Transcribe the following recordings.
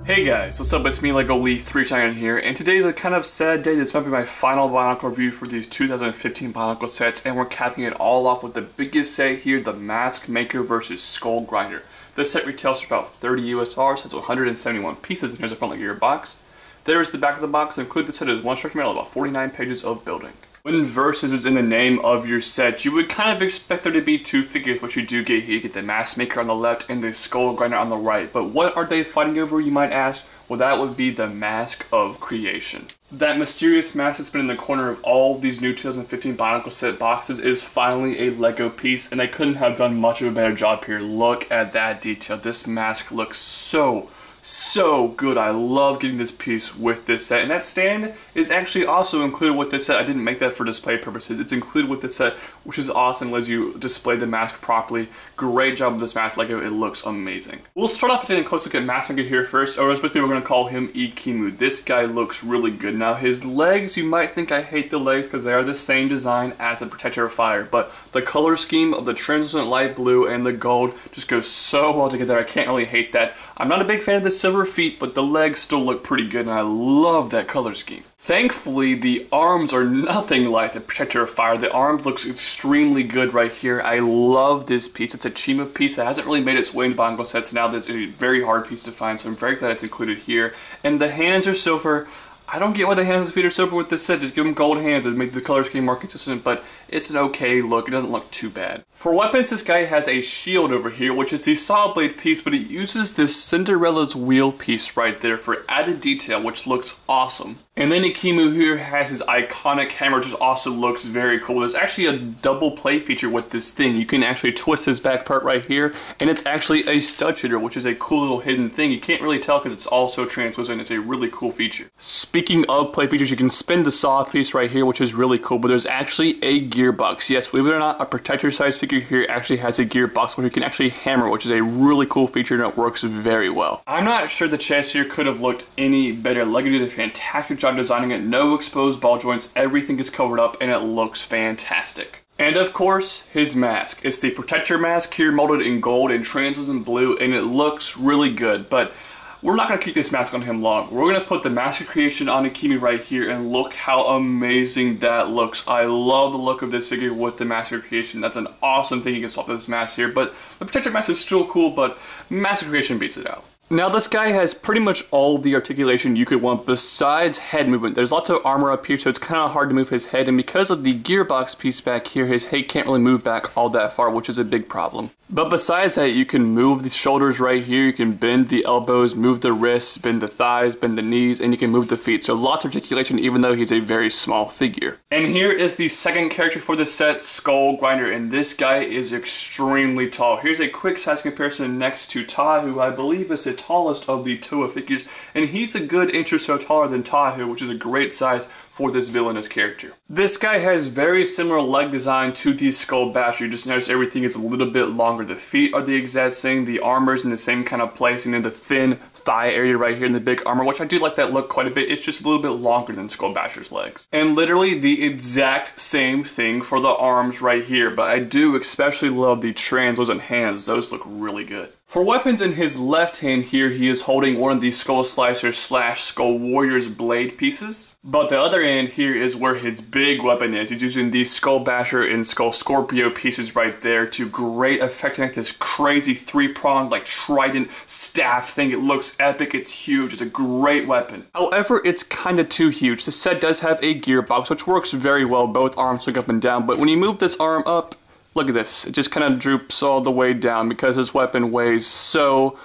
Hey guys, what's up? It's me, Lego Lee 3 here, and today's a kind of sad day. This might be my final Bionicle review for these 2015 Bionicle sets, and we're capping it all off with the biggest set here, the Mask Maker versus Skull Grinder. This set retails for about $30 US, has 171 pieces, and here's a front gear box. There is the back of the box. Included the set is one structure manual, about 49 pages of building. When Versus is in the name of your set, you would kind of expect there to be two figures, which you do get here. You get the Mask Maker on the left and the Skull Grinder on the right. But what are they fighting over, you might ask? Well, that would be the Mask of Creation. That mysterious mask that's been in the corner of all these new 2015 Bionicle set boxes is finally a Lego piece, and they couldn't have done much of a better job here. Look at that detail. This mask looks so good. I love getting this piece with this set, and that stand is actually also included with this set. I didn't make that for display purposes. It's included with this set, which is awesome. Lets you display the mask properly. Great job with this mask, Lego. It looks amazing. We'll start off taking a close look at Mask Maker here first, or as most people are going to call him, Ikimu. This guy looks really good. Now his legs, you might think I hate the legs because they are the same design as the Protector of Fire, but the color scheme of the translucent light blue and the gold just goes so well together. I can't really hate that. I'm not a big fan of the silver feet, but the legs still look pretty good, and I love that color scheme. Thankfully, the arms are nothing like the Protector of Fire. The arm looks extremely good right here. I love this piece. It's a Chima piece. It hasn't really made its way into Bionicle sets now. That's a very hard piece to find, so I'm very glad it's included here. And the hands are silver. I don't get why the hands and feet are silver with this set. Just give them gold hands and make the color scheme more consistent, but it's an okay look. It doesn't look too bad. For weapons, this guy has a shield over here, which is the saw blade piece, but it uses this Cinderella's wheel piece right there for added detail, which looks awesome. And then Ikimu here has his iconic hammer, which also looks very cool. There's actually a double play feature with this thing. You can actually twist his back part right here, and it's actually a stud shooter, which is a cool little hidden thing. You can't really tell because it's also translucent. It's a really cool feature. Speaking of play features, you can spin the saw piece right here, which is really cool, but there's actually a gearbox. Yes, believe it or not, a Protector size figure here actually has a gearbox, which you can actually hammer, which is a really cool feature, and it works very well. I'm not sure the chest here could have looked any better. Lego did a fantastic job designing it. No exposed ball joints, everything is covered up, and it looks fantastic. And of course, his mask. It's the Protector mask here, molded in gold and translucent blue, and it looks really good, but we're not going to keep this mask on him long. We're going to put the Mask of Creation on Ikimu right here, and look how amazing that looks. I love the look of this figure with the Mask of Creation. That's an awesome thing you can swap this mask here, but the Protector mask is still cool, but Mask of Creation beats it out. Now this guy has pretty much all the articulation you could want besides head movement. There's lots of armor up here, so it's kind of hard to move his head, and because of the gearbox piece back here, his head can't really move back all that far, which is a big problem. But besides that, you can move the shoulders right here, you can bend the elbows, move the wrists, bend the thighs, bend the knees, and you can move the feet. So lots of articulation even though he's a very small figure. And here is the second character for the set, Skull Grinder, and this guy is extremely tall. Here's a quick size comparison next to Tai, who I believe is the tallest of the Toa figures, and he's a good inch or so taller than Tahu, which is a great size for this villainous character. This guy has very similar leg design to the Skull Basher. You just notice everything is a little bit longer. The feet are the exact same, the armor's in the same kind of place, and then the thin thigh area right here in the big armor, which I do like that look quite a bit. It's just a little bit longer than Skull Basher's legs. And literally the exact same thing for the arms right here, but I do especially love the translucent hands. Those look really good. For weapons, in his left hand here, he is holding one of the Skull Slicer / Skull Warrior's blade pieces. But the other hand here is where his big weapon is. He's using these Skull Basher and Skull Scorpio pieces right there to great effect, like this crazy three-pronged, like trident staff thing. It looks epic, it's huge, it's a great weapon. However, it's kind of too huge. The set does have a gearbox, which works very well. Both arms swing up and down, but when you move this arm up, look at this. It just kind of droops all the way down because his weapon weighs so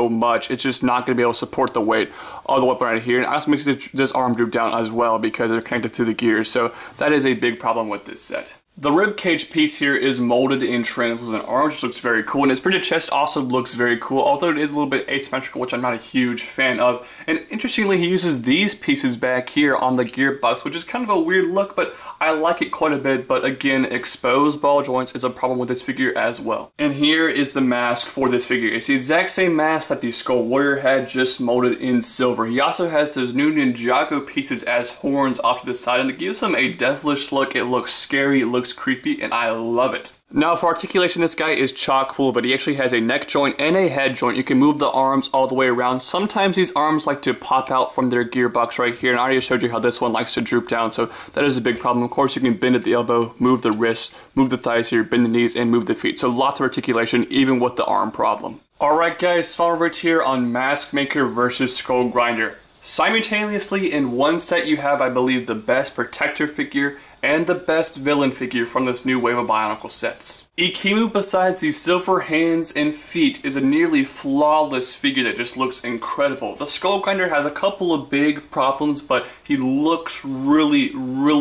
much. It's just not going to be able to support the weight of the weapon right here. And it also makes this arm droop down as well because they're connected to the gears. So that is a big problem with this set. The ribcage piece here is molded in translucent orange, which looks very cool, and his printed chest also looks very cool, although it is a little bit asymmetrical, which I'm not a huge fan of. And interestingly, he uses these pieces back here on the gearbox, which is kind of a weird look, but I like it quite a bit. But again, exposed ball joints is a problem with this figure as well. And here is the mask for this figure. It's the exact same mask that the Skull Warrior had, just molded in silver. He also has those new Ninjago pieces as horns off to the side, and it gives him a devilish look. It looks scary, it looks looks creepy, and I love it. Now for articulation, this guy is chock full of it. He actually has a neck joint and a head joint. You can move the arms all the way around. Sometimes these arms like to pop out from their gearbox right here, and I already showed you how this one likes to droop down, so that is a big problem. Of course, you can bend at the elbow, move the wrists, move the thighs here, bend the knees, and move the feet. So lots of articulation, even with the arm problem. Alright guys, final verdict here on Mask Maker versus Skull Grinder. Simultaneously in one set you have, I believe, the best protector figure and the best villain figure from this new wave of Bionicle sets. Ikimu, besides the silver hands and feet, is a nearly flawless figure that just looks incredible. The Skull Grinder has a couple of big problems, but he looks really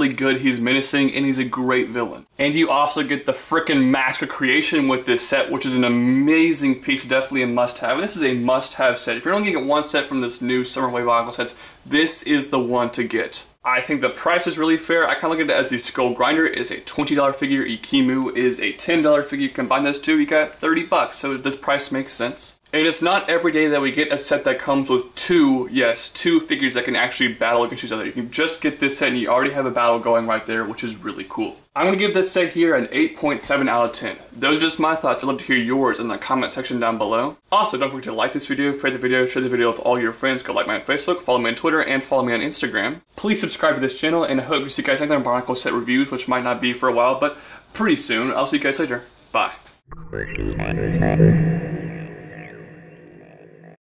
good. He's menacing and he's a great villain. And you also get the frickin' Mask of Creation with this set, which is an amazing piece, definitely a must-have. And this is a must-have set. If you're only going to get one set from this new Summer Wave Bionicle sets, this is the one to get. I think the price is really fair. I kind of look at it as the Skull Grinder is a $20 figure, Ikimu is a $10 figure. Combine those two, you got 30 bucks, so this price makes sense. And it's not every day that we get a set that comes with two figures that can actually battle against each other. You can just get this set and you already have a battle going right there, which is really cool. I'm going to give this set here an 8.7 out of 10. Those are just my thoughts. I'd love to hear yours in the comment section down below. Also, don't forget to like this video, favorite the video, share the video with all your friends, go like me on Facebook, follow me on Twitter, and follow me on Instagram. Please subscribe to this channel, and I hope to see you guys next time on Bionicle set reviews, which might not be for a while, but pretty soon. I'll see you guys later. Bye.